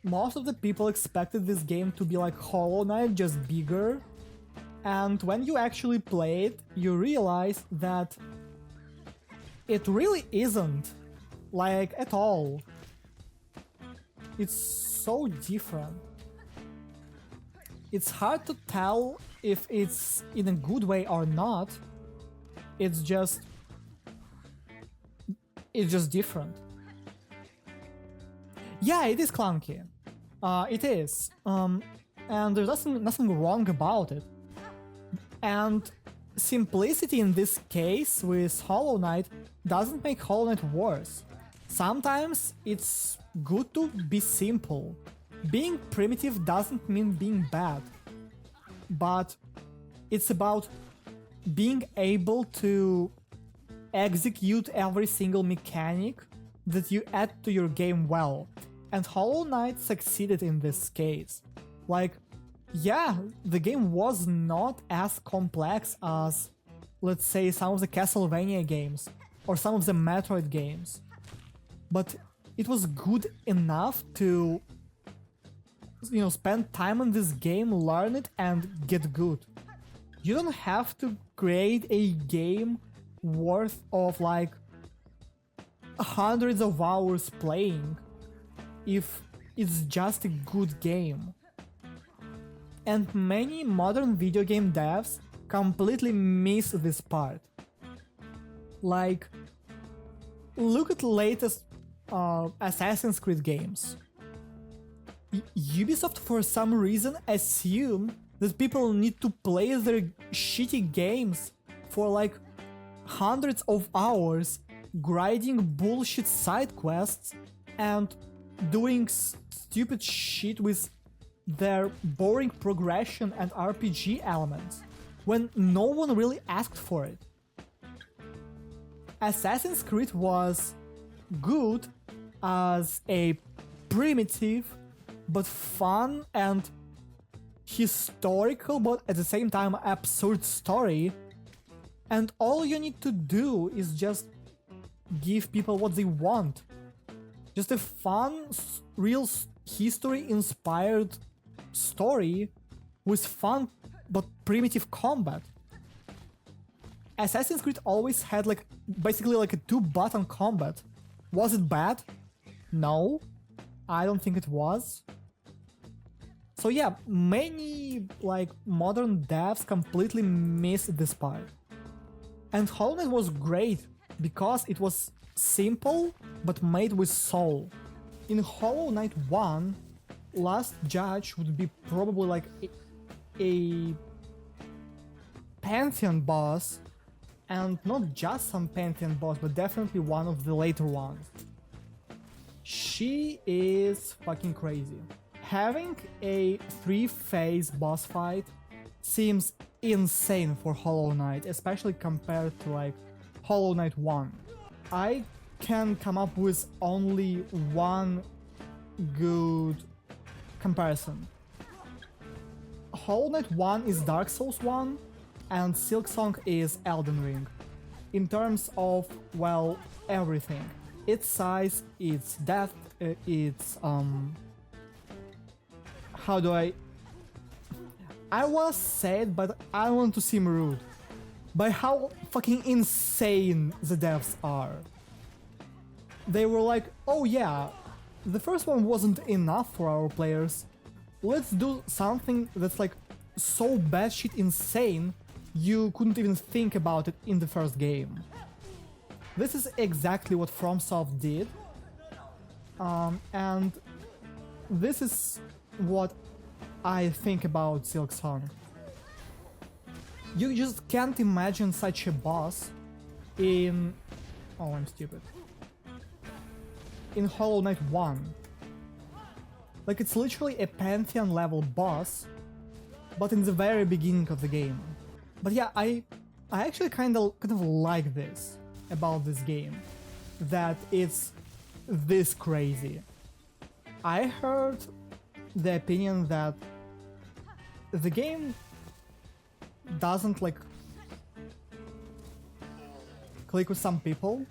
most of the people expected this game to be like Hollow Knight, just bigger. And when you actually play it, you realize that it really isn't, like, at all. It's so different. It's hard to tell if it's in a good way or not. It's just different. Yeah, it is clunky. It is. And there's nothing wrong about it. And simplicity in this case with Hollow Knight doesn't make Hollow Knight worse. Sometimes it's good to be simple. Being primitive doesn't mean being bad, but it's about being able to execute every single mechanic that you add to your game well. And Hollow Knight succeeded in this case. Like, yeah, the game was not as complex as, let's say, some of the Castlevania games or some of the Metroid games, but it was good enough to, you know, spend time on this game, learn it, and get good. You don't have to create a game worth of like hundreds of hours playing if it's just a good game. And many modern video game devs completely miss this part. Like, look at latest Assassin's Creed games. Ubisoft for some reason assume that people need to play their shitty games for like hundreds of hours, grinding bullshit side quests and doing stupid shit with their boring progression and RPG elements, when no one really asked for it. Assassin's Creed was good as a primitive but fun and historical but at the same time absurd story, and all you need to do is just give people what they want. Just a fun, real history-inspired story with fun but primitive combat. Assassin's Creed always had like basically like a 2-button combat. Was it bad? No, I don't think it was. So yeah, many like modern devs completely missed this part. And Hollow Knight was great because it was simple but made with soul. In Hollow Knight 1, Last Judge would be probably like a Pantheon boss, and not just some Pantheon boss, but definitely one of the later ones. She is fucking crazy. Having a 3-phase boss fight seems insane for Hollow Knight, especially compared to like Hollow Knight 1. I can come up with only one good comparison. Hollow Knight 1 is Dark Souls 1 and Silksong is Elden Ring. In terms of, well, everything. Its size, its depth, its how do I was said, but I don't want to seem rude, by how fucking insane the devs are. They were like, oh yeah, the first one wasn't enough for our players. Let's do something that's like so batshit insane you couldn't even think about it in the first game. This is exactly what FromSoft did, and this is what I think about Silksong. You just can't imagine such a boss in... Oh, I'm stupid. In Hollow Knight 1. Like, it's literally a Pantheon level boss, but in the very beginning of the game. But yeah, I actually kind of like this about this game, that it's this crazy. I heard the opinion that the game doesn't like click with some people.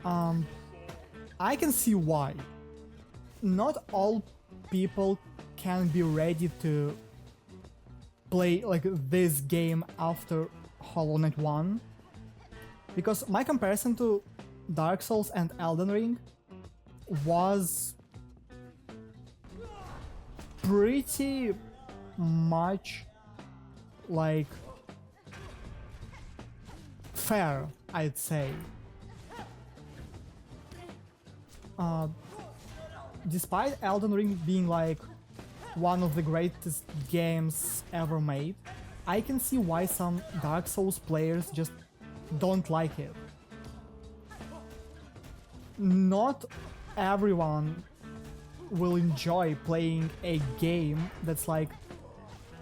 I can see why. not all people can be ready to play like this game after Hollow Knight 1, because my comparison to Dark Souls and Elden Ring was pretty much like fair, I'd say. Despite Elden Ring being like one of the greatest games ever made, I can see why some Dark Souls players just don't like it. Not everyone will enjoy playing a game that's like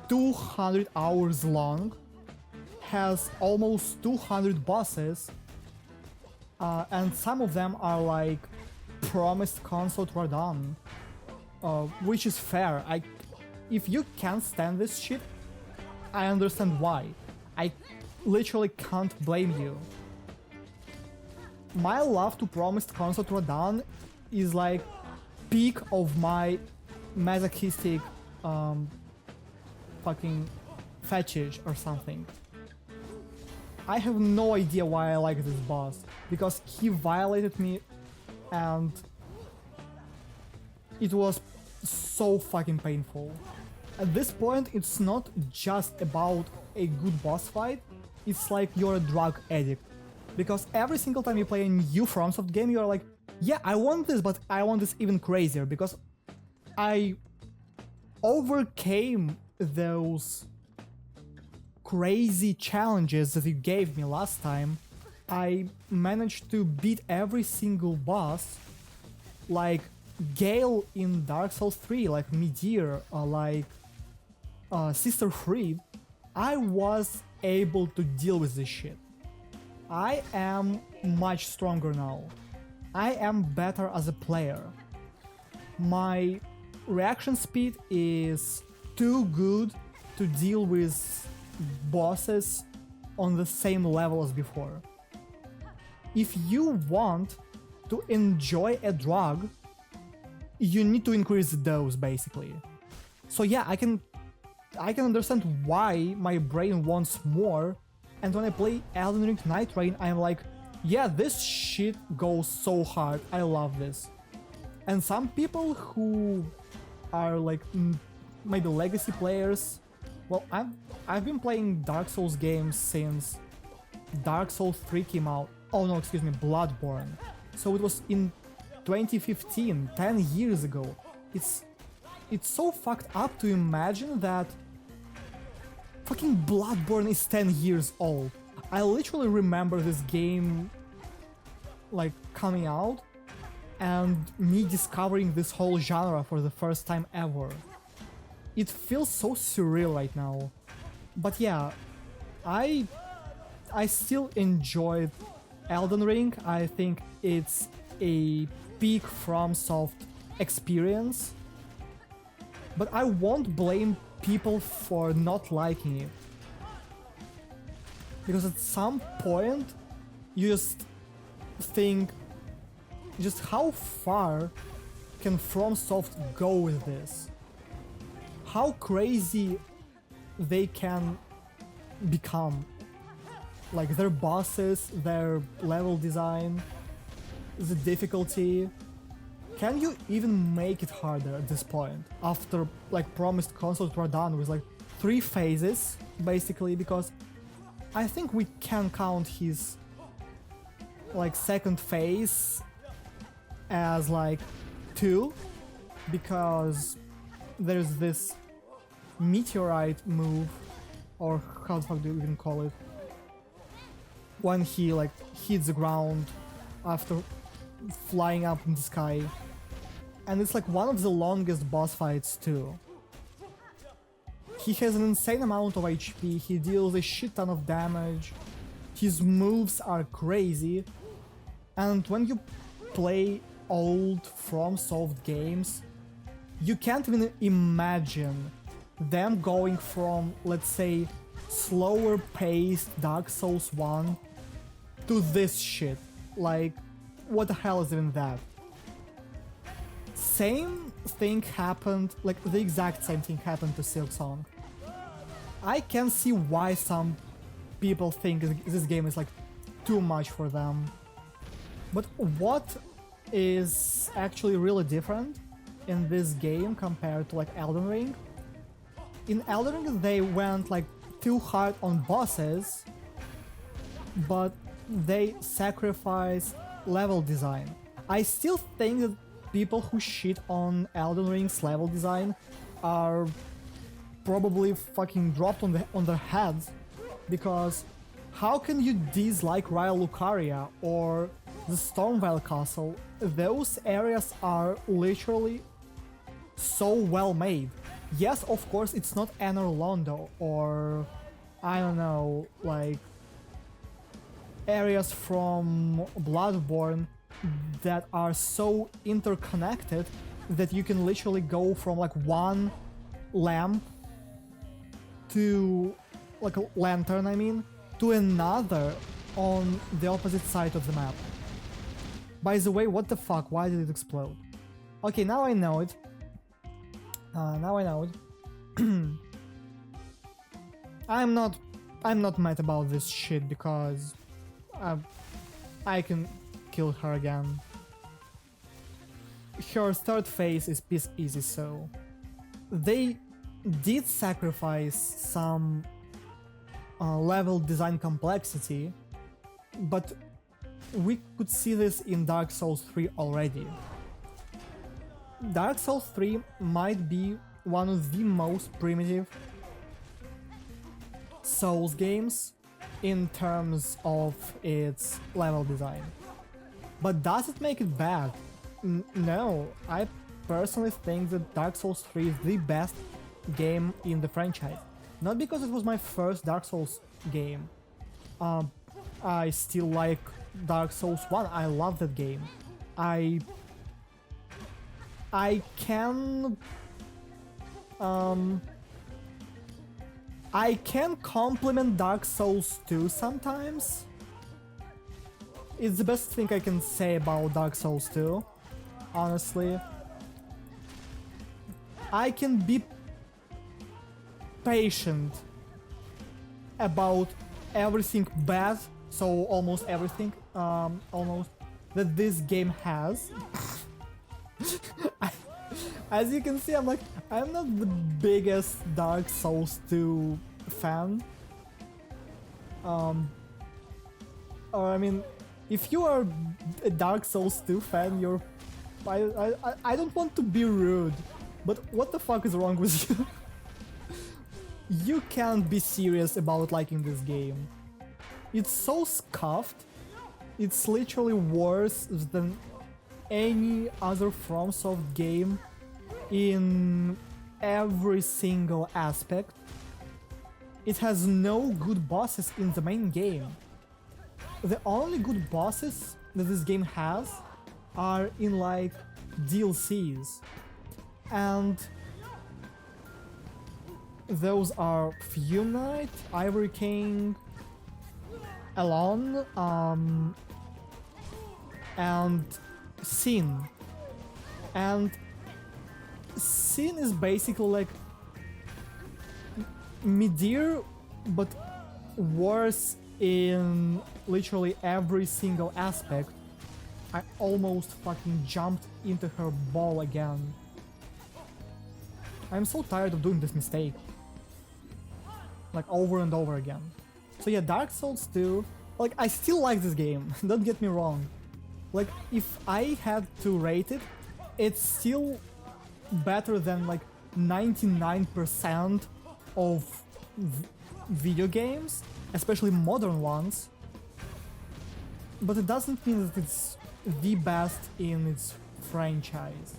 200 hours long, has almost 200 bosses, and some of them are like promised console to done, which is fair. If you can't stand this shit, I understand why. I literally can't blame you. My love to promised console to done is like peak of my masochistic fucking fetish or something. I have no idea why I like this boss, because he violated me and it was so fucking painful. At this point, it's not just about a good boss fight, it's like you're a drug addict. Because every single time you play a new FromSoft game, you're like, yeah, I want this, but I want this even crazier, because I overcame those crazy challenges that you gave me last time. I managed to beat every single boss, like Gale in Dark Souls 3, like Midir, like Sister Fried. I was able to deal with this shit. I am much stronger now. I am better as a player. My reaction speed is too good to deal with bosses on the same level as before. If you want to enjoy a drug, you need to increase the dose, basically. So yeah, I can understand why my brain wants more, and when I play Elden Ring Night Rain, I'm like, yeah, this shit goes so hard, I love this. And some people who are like maybe legacy players, well, I've been playing Dark Souls games since Dark Souls 3 came out. Oh no, excuse me, Bloodborne. So it was in 2015, 10 years ago. It's so fucked up to imagine that fucking Bloodborne is 10 years old. I literally remember this game like coming out and me discovering this whole genre for the first time ever. It feels so surreal right now. But yeah, I still enjoyed Elden Ring. I think it's a peak FromSoft experience. But I won't blame people for not liking it. Because at some point, you just think, just how far can FromSoft go with this? How crazy they can become. Like their bosses, their level design, the difficulty. Can you even make it harder at this point? After like promised consoles were done with like 3 phases, basically, because I think we can count his like second phase as like 2, because there's this meteorite move, or how the fuck do you even call it? When he like hits the ground after flying up in the sky. And it's like one of the longest boss fights too. He has an insane amount of HP, he deals a shit ton of damage, his moves are crazy, and when you play old FromSoft games, you can't even imagine them going from, let's say, slower paced Dark Souls 1 to this shit. Like, what the hell is even that? same thing happened, like the exact same thing happened to Silksong. I can see why some people think this game is like too much for them. But what is actually really different in this game compared to like Elden Ring? In Elden Ring they went like too hard on bosses, but they sacrificed level design. I still think that people who shit on Elden Ring's level design are probably fucking dropped on their heads, because how can you dislike Raya Lucaria or the Stormveil Castle? Those areas are literally so well made. Yes, of course, it's not Anor Londo or, I don't know, like areas from Bloodborne that are so interconnected that you can literally go from like one lamp to like a lantern, I mean, to another on the opposite side of the map. By the way, what the fuck? Why did it explode? Okay, now I know it. Now I know it. I'm not mad about this shit because I can kill her again. Her third phase is piece easy, so they did sacrifice some level design complexity, but we could see this in Dark Souls 3 already. Dark Souls 3 might be one of the most primitive Souls games in terms of its level design. But does it make it bad? No, I personally think that Dark Souls 3 is the best game in the franchise. Not because it was my first Dark Souls game. I still like Dark Souls 1, I love that game. I can compliment Dark Souls 2 sometimes. It's the best thing I can say about Dark Souls 2, honestly. I can be patient about everything bad, so almost everything, almost, that this game has. As you can see, I'm not the biggest Dark Souls 2 fan. Or I mean, if you are a Dark Souls 2 fan, you're... I don't want to be rude, but what the fuck is wrong with you? You can't be serious about liking this game. It's so scuffed, it's literally worse than any other FromSoft game in every single aspect. It has no good bosses in the main game. The only good bosses that this game has are in like DLCs, and those are HollowKnight, Ivory King, Elon, and Sin. And Sin is basically like Midir, but worse in literally every single aspect. I almost fucking jumped into her ball again. I'm so tired of doing this mistake. Like over and over again. So yeah, Dark Souls 2, like I still like this game, don't get me wrong. Like if I had to rate it, it's still better than like 99% of video games, especially modern ones. But it doesn't mean that it's the best in its franchise.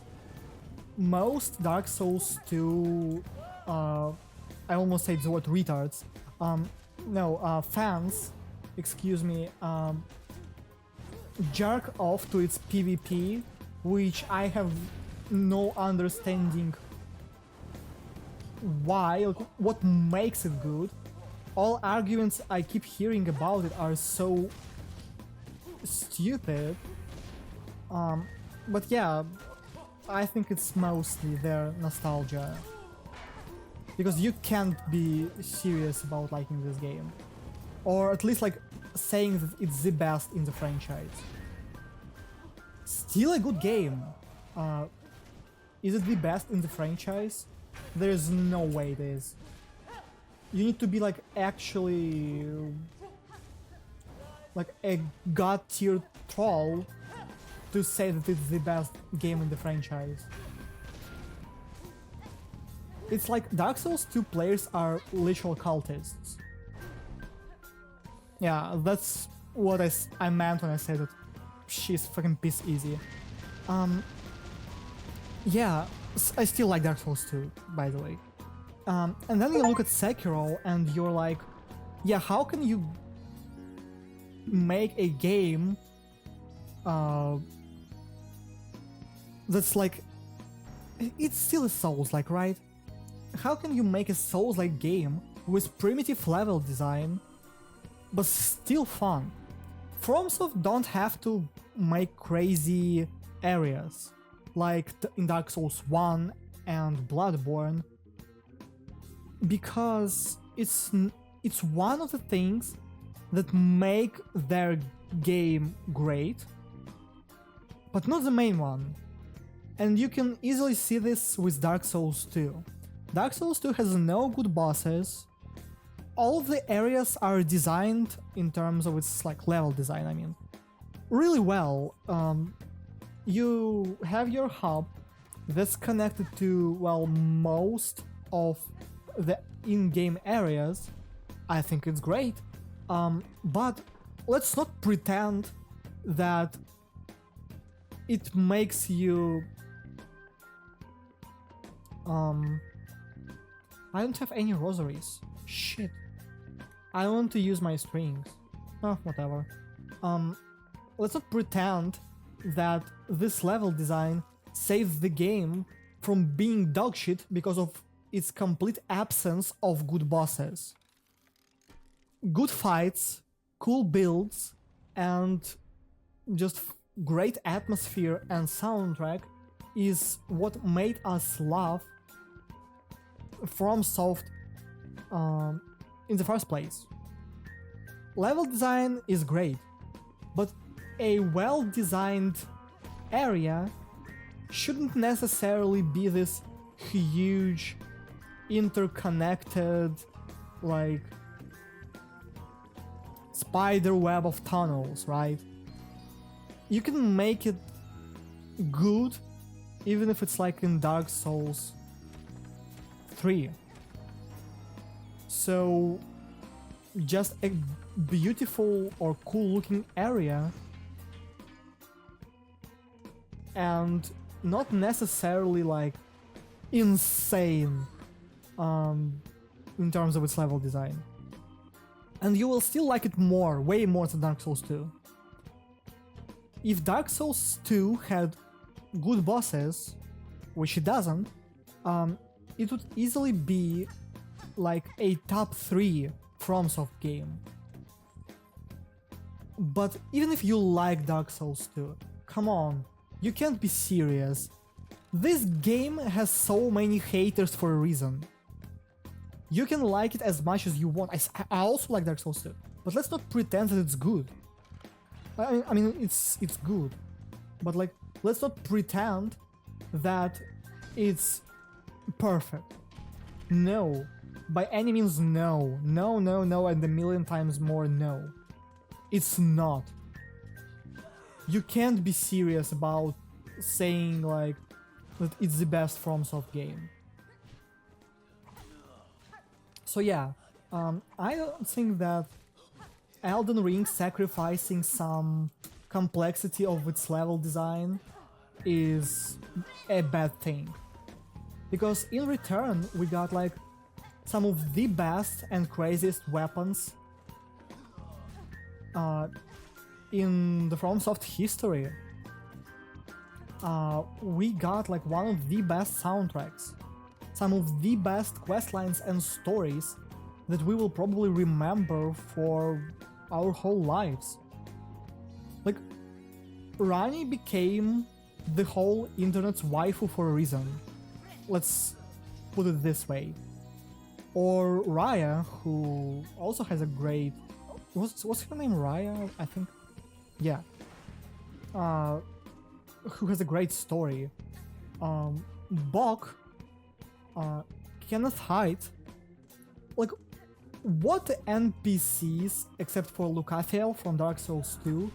Most Dark Souls 2, I almost said the word retards, fans, excuse me, jerk off to its PvP, which I have no understanding why, like, what makes it good. All arguments I keep hearing about it are so stupid. But yeah, I think it's mostly their nostalgia. Because you can't be serious about liking this game. Or at least like saying that it's the best in the franchise. Still a good game. Is it the best in the franchise? There is no way it is. You need to be like actually like a god tier troll to say that it's the best game in the franchise. It's like Dark Souls 2 players are literal cultists. Yeah, that's what I meant when I said that she's fucking piss easy. Yeah, I still like Dark Souls 2, by the way. And then you look at Sekiro and you're like, yeah, how can you make a game that's like, it's still a Souls-like, right? How can you make a Souls-like game with primitive level design but still fun? FromSoft don't have to make crazy areas like in Dark Souls 1 and Bloodborne, because it's one of the things that make their game great, but not the main one. And you can easily see this with Dark Souls 2. Dark Souls 2 has no good bosses. All of the areas are designed in terms of its like level design, I mean, really well. You have your hub that's connected to, well, most of the in-game areas. I think it's great. But let's not pretend that it makes you... I don't have any rosaries. Shit. I want to use my strings. Oh, whatever. Let's not pretend that this level design saves the game from being dogshit because of its complete absence of good bosses. Good fights, cool builds, and just great atmosphere and soundtrack is what made us love FromSoft in the first place. Level design is great, but a well-designed area shouldn't necessarily be this huge, interconnected, like, spider web of tunnels, right? You can make it good even if it's like in Dark Souls 3. So just a beautiful or cool looking area and not necessarily like insane in terms of its level design. And you will still like it more, way more than Dark Souls 2. If Dark Souls 2 had good bosses, which it doesn't, it would easily be like a top 3 FromSoft game. But even if you like Dark Souls 2, come on, you can't be serious. This game has so many haters for a reason. You can like it as much as you want. I also like Dark Souls 2, but let's not pretend that it's good. I mean, it's good, but like, let's not pretend that it's perfect. No, by any means, no, no, no, no, and a million times more no. It's not. You can't be serious about saying like that it's the best FromSoft game. So yeah, I don't think that Elden Ring sacrificing some complexity of its level design is a bad thing. Because in return, we got like some of the best and craziest weapons in the FromSoft history. We got like one of the best soundtracks, some of the best questlines and stories that we will probably remember for our whole lives. Like, Rani became the whole internet's waifu for a reason. Let's put it this way. Or Raya, who also has a great... What's her name? Raya, I think? Yeah. Who has a great story. Bok, Kenneth Haidt, like, what NPCs, except for Lucathiel from Dark Souls 2,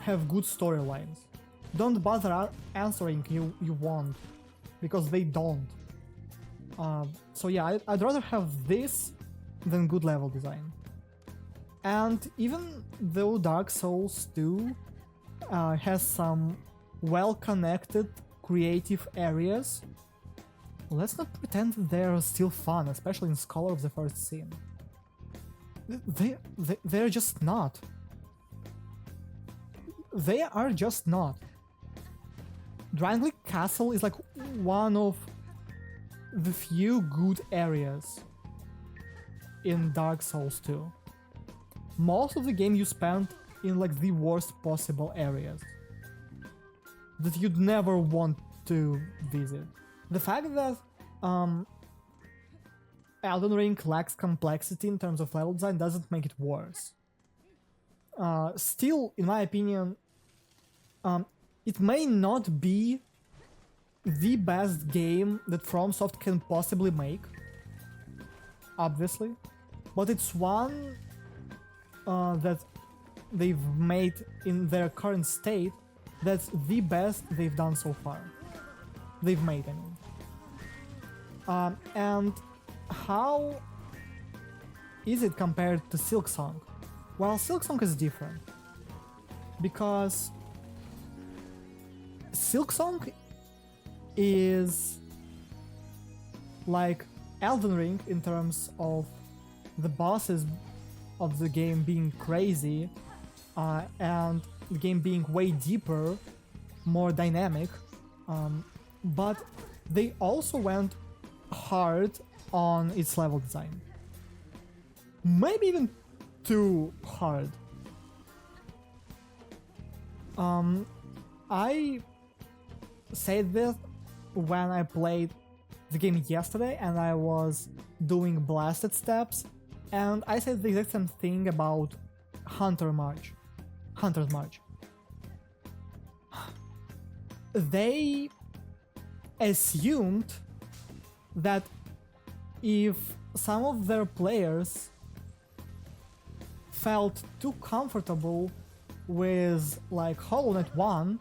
have good storylines? Don't bother answering, you won't, because they don't. So yeah, I'd rather have this than good level design. And even though Dark Souls 2 has some well-connected creative areas, let's not pretend that they're still fun, especially in Scholar of the First Sin. They're just not. They are just not. Drangleic Castle is like one of the few good areas in Dark Souls 2. Most of the game you spend in like the worst possible areas that you'd never want to visit. The fact that Elden Ring lacks complexity in terms of level design doesn't make it worse. Still, in my opinion, it may not be the best game that FromSoft can possibly make, obviously, but it's one that they've made in their current state that's the best they've done so far. They've made, I mean. And how is it compared to Silksong? Well, Silksong is different, because Silksong is like Elden Ring in terms of the bosses of the game being crazy and the game being way deeper, more dynamic, but they also went hard on its level design. Maybe even too hard. I said this when I played the game yesterday and I was doing blasted steps, and I said the exact same thing about Hunter's March. They assumed that if some of their players felt too comfortable with like HollowKnight 1,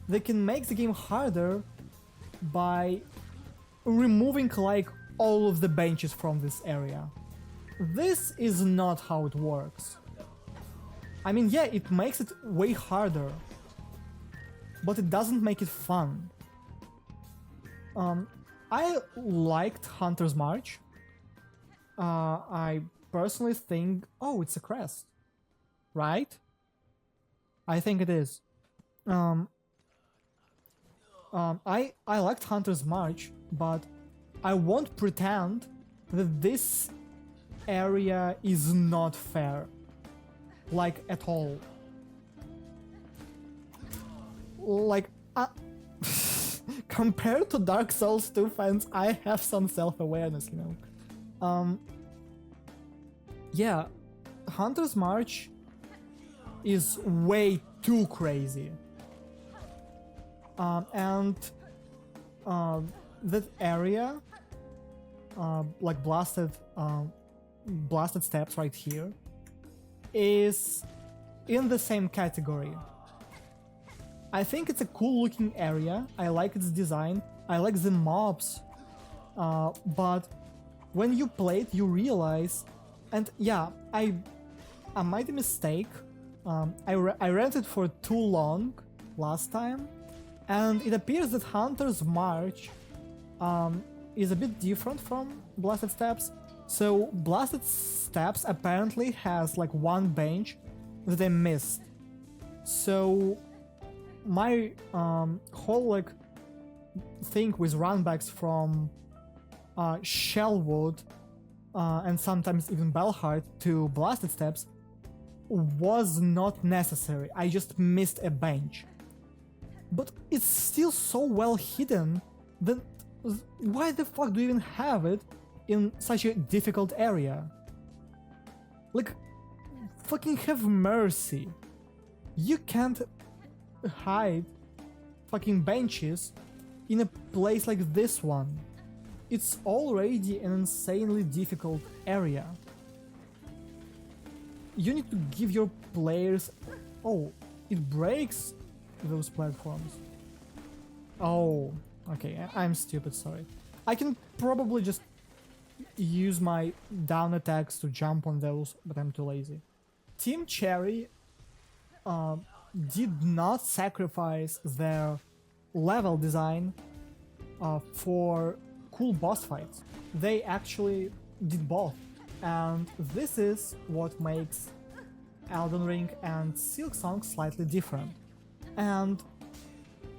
they can make the game harder by removing like all of the benches from this area. This is not how it works. I mean, yeah, it makes it way harder, but it doesn't make it fun. I liked Hunter's March. I personally think, oh, it's a crest, right? I think it is. I liked Hunter's March, but I won't pretend that this area is not fair, like at all. Like, compared to Dark Souls 2 fans, I have some self-awareness, you know. Yeah, Hunter's March is way too crazy. And that area, like blasted steps right here, is in the same category. I think it's a cool looking area, I like its design, I like the mobs, but when you play it you realize, and yeah, I made a mistake, I rented for too long last time, and it appears that Hunter's March is a bit different from Blasted Steps. So Blasted Steps apparently has like one bench that I missed. So my whole like thing with runbacks from Shellwood and sometimes even Belheart to Blasted Steps was not necessary. I just missed a bench. but it's still so well hidden that why the fuck do you even have it in such a difficult area? Like, fucking have mercy. You can't hide fucking benches in a place like this one. It's already an insanely difficult area. You need to give your players... Oh, it breaks those platforms. Oh, okay, I'm stupid, sorry. I can probably just use my down attacks to jump on those, but I'm too lazy. Team Cherry did not sacrifice their level design for cool boss fights. They actually did both, and this is what makes Elden Ring and Silksong slightly different. And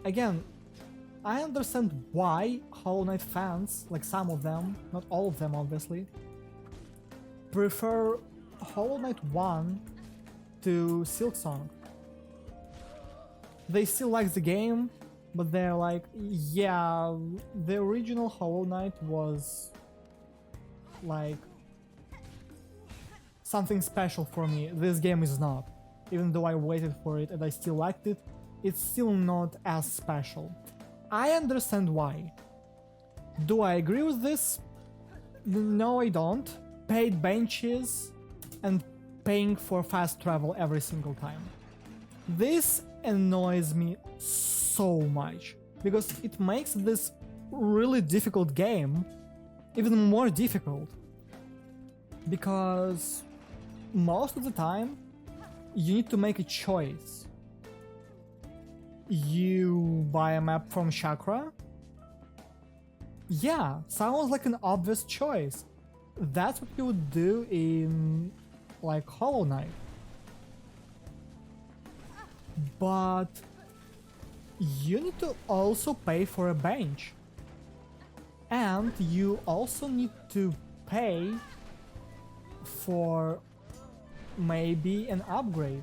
again, I understand why HollowKnight fans, like some of them, not all of them obviously, prefer HollowKnight 1 to Silksong. They still like the game, but they're like, yeah, the original HollowKnight was like something special for me. This game is not. Even though I waited for it and I still liked it, it's still not as special. I understand why. Do I agree with this? No, I don't. Paid benches and paying for fast travel every single time. This annoys me so much, because it makes this really difficult game even more difficult. Because most of the time, you need to make a choice. You buy a map from Chakra? Yeah, sounds like an obvious choice. That's what you would do in, like, HollowKnight. But you need to also pay for a bench. And you also need to pay for maybe an upgrade.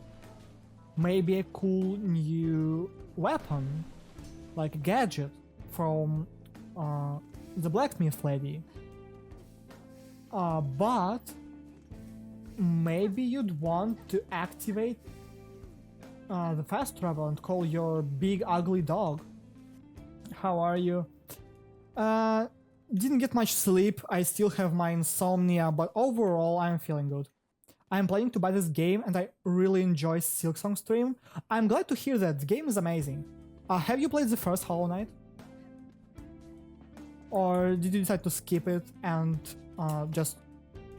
Maybe a cool new weapon, like a gadget from the blacksmith lady. But maybe you'd want to activate the fast travel and call your big ugly dog. How are you? Didn't get much sleep, I still have my insomnia, but overall I'm feeling good. I'm planning to buy this game and I really enjoy Silksong stream. I'm glad to hear that, the game is amazing. Have you played the first HollowKnight? Or did you decide to skip it and just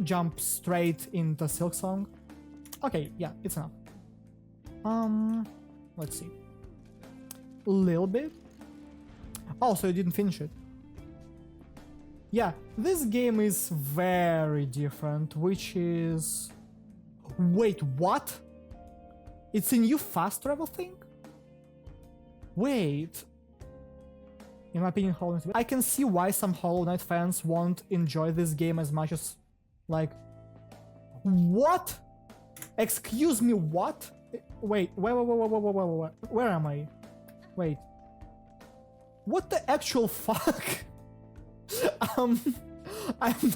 jump straight into Silksong? Okay, yeah, it's enough. Let's see. A little bit. Oh, so you didn't finish it. Yeah, this game is very different, which is... Wait, what? It's a new fast travel thing? Wait. In my opinion, HollowKnight... I can see why some HollowKnight fans won't enjoy this game as much as... Like... What? Excuse me, what? Wait, where am I? Wait. What the actual fuck? I'm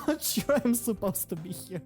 not sure I'm supposed to be here.